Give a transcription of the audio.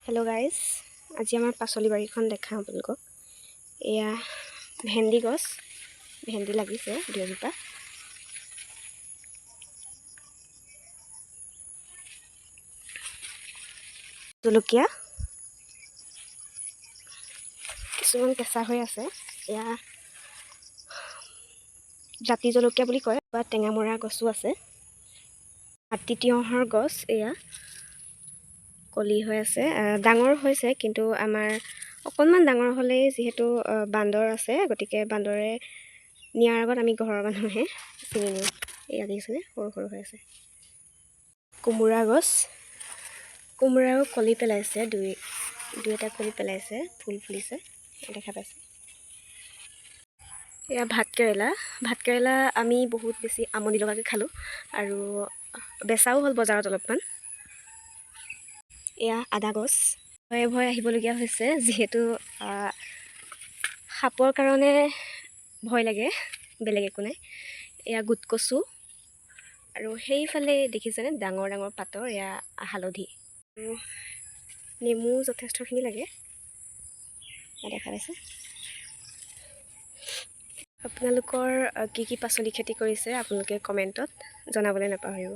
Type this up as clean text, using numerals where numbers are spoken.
Hello' guys, আজি আমাৰ পাচলি বাৰীখন দেখাওঁ আপোনালোকক। এয়া ভেন্দি গছ, ভেন্দি লাগিছে দুজোপা। জলকীয়া কিছুমান কেঁচা হৈ আছে। এয়া জাতি জলকীয়া বুলি কয়, বা টেঙামৰা গছো আছে। মাটি তিয়ঁহৰ গছ এয়া কলি হৈ আছে, ডাঙৰ হৈছে, কিন্তু আমাৰ অকণমান ডাঙৰ হ'লেই যিহেতু বান্দৰ আছে, গতিকে বান্দৰে নিয়াৰ আগত আমি ঘৰৰ মানুহে ছিঙি নিওঁ। এয়া দেখিছেনে, সৰু সৰু হৈ আছে। কোমোৰা গছ, কোমোৰাও কলি পেলাইছে, দুই এটা কলি পেলাইছে, ফুল ফুলিছে দেখা পাইছে। এয়া ভাতকেৰেলা আমি বহুত বেছি আমনি লগাকৈ খালোঁ, আৰু বেচাও হ'ল বজাৰত অলপমান। এয়া আদা গছ, ভয়ে ভয়ে আহিবলগীয়া হৈছে, যিহেতু সাপৰ কাৰণে ভয় লাগে, বেলেগ একো নাই। এয়া গোট কচু, আৰু সেইফালে দেখিছেনে ডাঙৰ ডাঙৰ পাতৰ, এয়া হালধি। আৰু নেমু যথেষ্টখিনি লাগে দেখা পাইছে। আপোনালোকৰ কি কি পাচলি খেতি কৰিছে আপোনালোকে কমেণ্টত জনাবলৈ নাপাহৰিব।